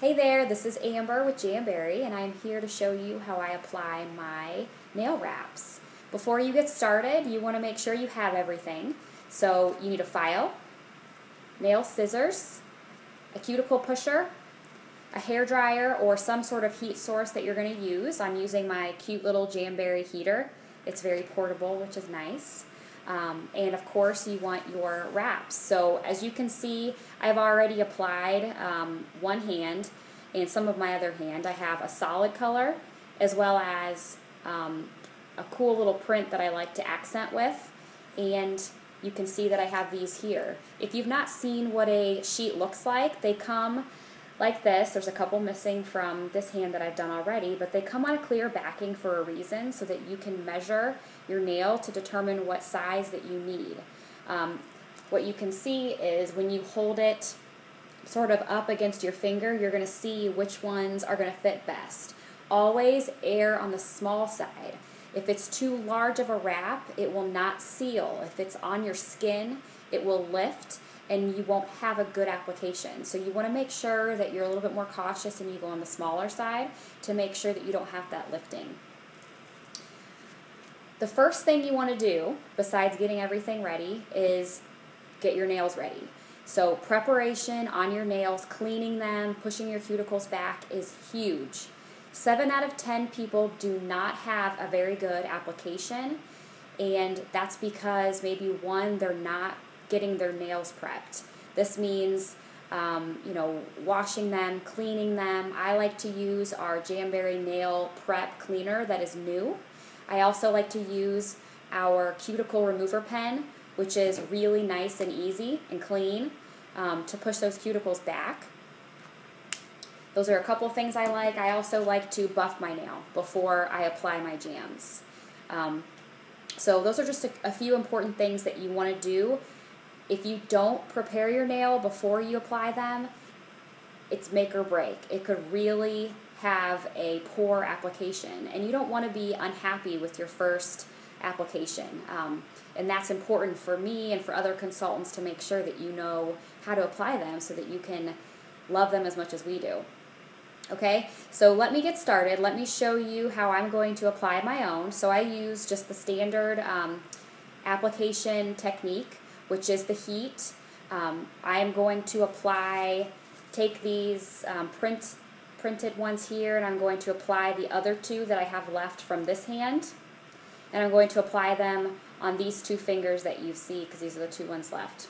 Hey there, this is Amber with Jamberry, and I'm here to show you how I apply my nail wraps. Before you get started, you want to make sure you have everything. So you need a file, nail scissors, a cuticle pusher, a hair dryer, or some sort of heat source that you're going to use. I'm using my cute little Jamberry heater. It's very portable, which is nice. And of course you want your wraps. So as you can see, I've already applied one hand, and some of my other hand. I have a solid color as well as a cool little print that I like to accent with, and you can see that I have these here. If you've not seen what a sheet looks like, they come like this. There's a couple missing from this hand that I've done already, but they come on a clear backing for a reason so that you can measure your nail to determine what size that you need. What you can see is when you hold it sort of up against your finger, you're going to see which ones are going to fit best. Always err on the small side. If it's too large of a wrap, it will not seal. If it's on your skin, it will lift and you won't have a good application. So you want to make sure that you're a little bit more cautious and you go on the smaller side to make sure that you don't have that lifting. The first thing you want to do, besides getting everything ready, is get your nails ready. So preparation on your nails, cleaning them, pushing your cuticles back is huge. 7 out of 10 people do not have a very good application, and that's because maybe one, they're not getting their nails prepped. This means washing them, cleaning them. I like to use our Jamberry nail prep cleaner that is new. I also like to use our cuticle remover pen, which is really nice and easy and clean to push those cuticles back. Those are a couple things I like. I also like to buff my nail before I apply my jams. So those are just a few important things that you want to do. If you don't prepare your nail before you apply them, it's make or break. It could really have a poor application, and you don't want to be unhappy with your first application. And that's important for me and for other consultants to make sure that you know how to apply them so that you can love them as much as we do. Okay, so let me get started. Let me show you how I'm going to apply my own. So I use just the standard application technique, which is the heat. I am going to take these printed ones here, and I'm going to apply the other two that I have left from this hand. And I'm going to apply them on these 2 fingers that you see, because these are the 2 ones left.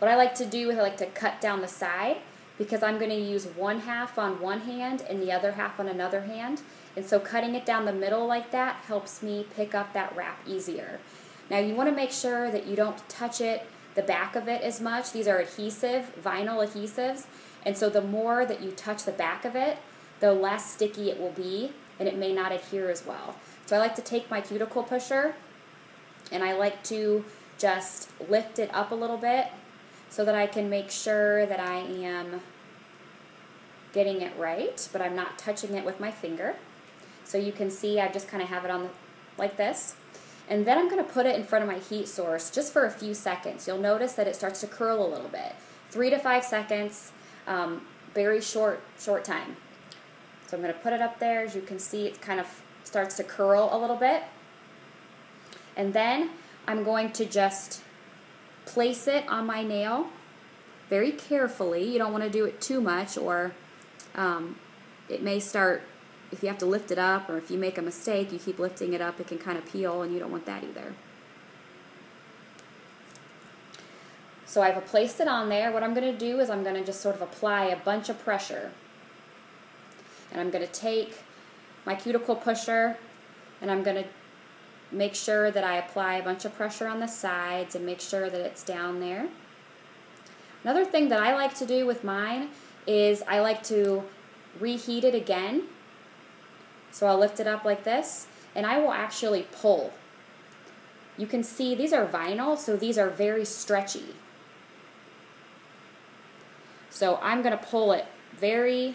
What I like to do is I like to cut down the side, because I'm going to use one half on one hand and the other half on another hand. And so cutting it down the middle like that helps me pick up that wrap easier. Now you want to make sure that you don't touch the back of it as much. These are vinyl adhesives, and so the more that you touch the back of it, the less sticky it will be, and it may not adhere as well. So I like to take my cuticle pusher, and I like to just lift it up a little bit so that I can make sure that I am getting it right, but I'm not touching it with my finger. So you can see I just kind of have it on like this. And then I'm going to put it in front of my heat source just for a few seconds. You'll notice that it starts to curl a little bit. 3 to 5 seconds, very short time. So I'm going to put it up there. As you can see, it kind of starts to curl a little bit. And then I'm going to just place it on my nail very carefully. You don't want to do it too much, or it may start, if you have to lift it up, or if you make a mistake, you keep lifting it up, it can kind of peel, and you don't want that either. So I've placed it on there. What I'm going to do is I'm going to just sort of apply a bunch of pressure. And I'm going to take my cuticle pusher, and I'm going to make sure that I apply a bunch of pressure on the sides and make sure that it's down there. Another thing that I like to do with mine is I like to reheat it again. So I'll lift it up like this, and I will actually pull. You can see these are vinyl, so these are very stretchy. So I'm going to pull it very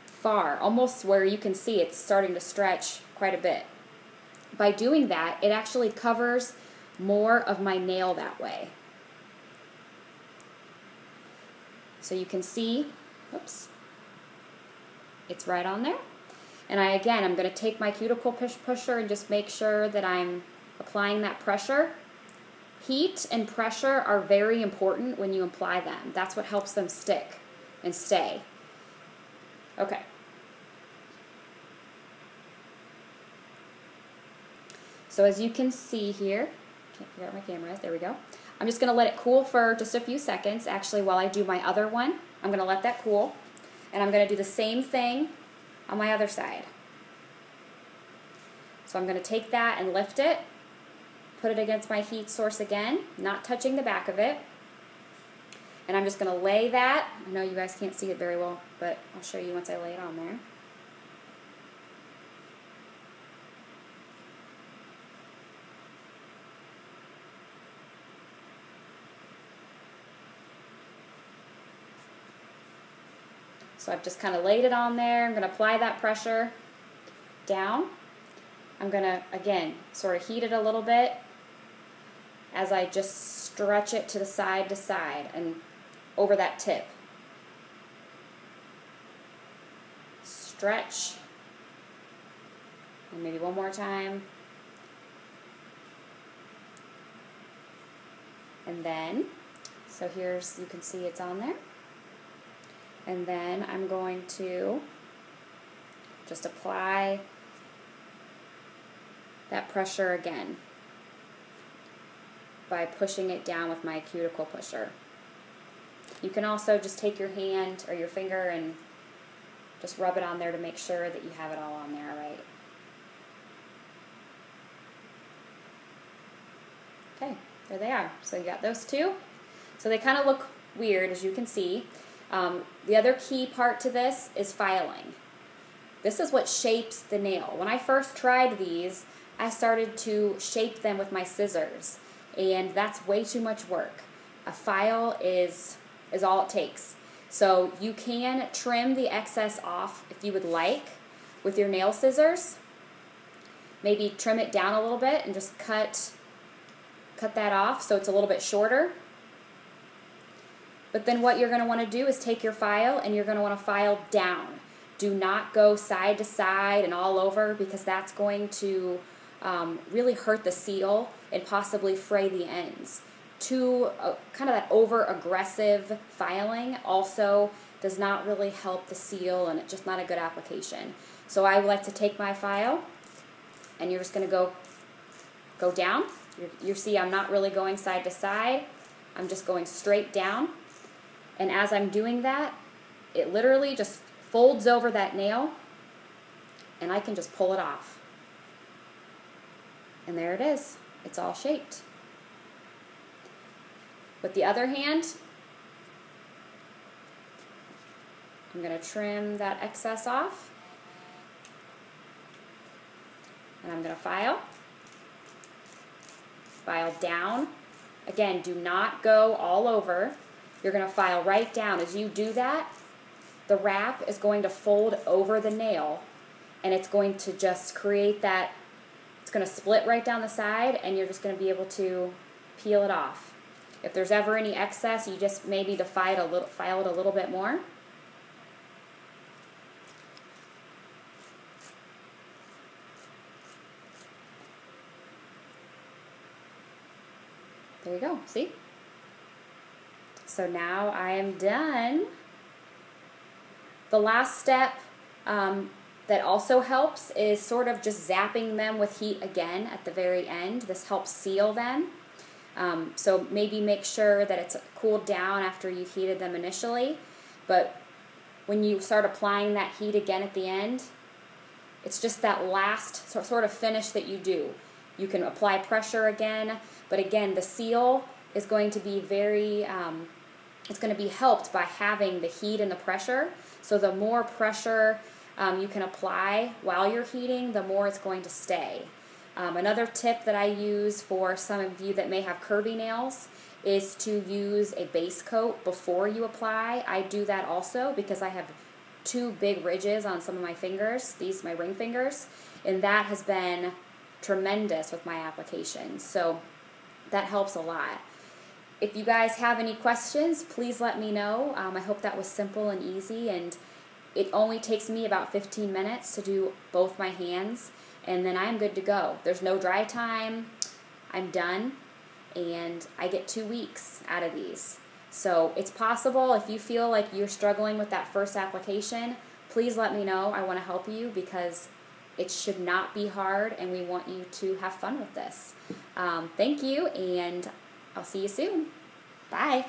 far, almost where you can see it's starting to stretch quite a bit. By doing that, it actually covers more of my nail that way. So you can see Oops. It's right on there. And I'm going to take my cuticle pusher and just make sure that I'm applying that pressure. Heat and pressure are very important when you apply them. That's what helps them stick and stay. Okay. So as you can see here, can't figure out where my camera is, there we go. I'm just going to let it cool for just a few seconds. Actually, while I do my other one, I'm going to let that cool. And I'm going to do the same thing on my other side. So I'm going to take that and lift it, put it against my heat source again, not touching the back of it. And I'm just going to lay that. I know you guys can't see it very well, but I'll show you once I lay it on there. So I've just kind of laid it on there. I'm going to apply that pressure down. I'm going to, again, sort of heat it a little bit as I just stretch it to side and over that tip. Stretch. And maybe one more time. And then, so here's, you can see it's on there. And then I'm going to just apply that pressure again by pushing it down with my cuticle pusher. You can also just take your hand or your finger and just rub it on there to make sure that you have it all on there, right? Okay, there they are. So you got those two. So they kind of look weird, as you can see. The other key part to this is filing. This is what shapes the nail. When I first tried these, I started to shape them with my scissors, and that's way too much work. A file is all it takes. So you can trim the excess off if you would like with your nail scissors. Maybe trim it down a little bit and just cut that off so it's a little bit shorter. But then what you're going to want to do is take your file and you're going to want to file down. Do not go side to side and all over, because that's going to really hurt the seal and possibly fray the ends. Kind of that over-aggressive filing also does not really help the seal, and it's just not a good application. So I like to take my file and you're just going to go down. You see I'm not really going side to side. I'm just going straight down. And as I'm doing that, it literally just folds over that nail, and I can just pull it off. And there it is. It's all shaped. With the other hand, I'm going to trim that excess off. And I'm going to file down. Again, do not go all over. You're going to file right down. As you do that, the wrap is going to fold over the nail, and it's going to just create that, it's going to split right down the side, and you're just going to be able to peel it off. If there's ever any excess, you just may need to file it a little bit more. There you go, see? So now I am done. The last step that also helps is sort of just zapping them with heat again at the very end. This helps seal them. So maybe make sure that it's cooled down after you've heated them initially. But when you start applying that heat again at the end, it's just that last sort of finish that you do. You can apply pressure again, but again, the seal is going to be very, it's going to be helped by having the heat and the pressure. So the more pressure you can apply while you're heating, the more it's going to stay. Another tip that I use for some of you that may have curvy nails is to use a base coat before you apply. I do that also because I have two big ridges on some of my fingers, these my ring fingers, and that has been tremendous with my applications. So that helps a lot. if you guys have any questions, please let me know. I hope that was simple and easy, and it only takes me about 15 minutes to do both my hands, and then I'm good to go. There's no dry time. I'm done, and I get 2 weeks out of these. So it's possible. If you feel like you're struggling with that first application, please let me know. I want to help you because it should not be hard, and we want you to have fun with this. Thank you, and I'll see you soon. Bye.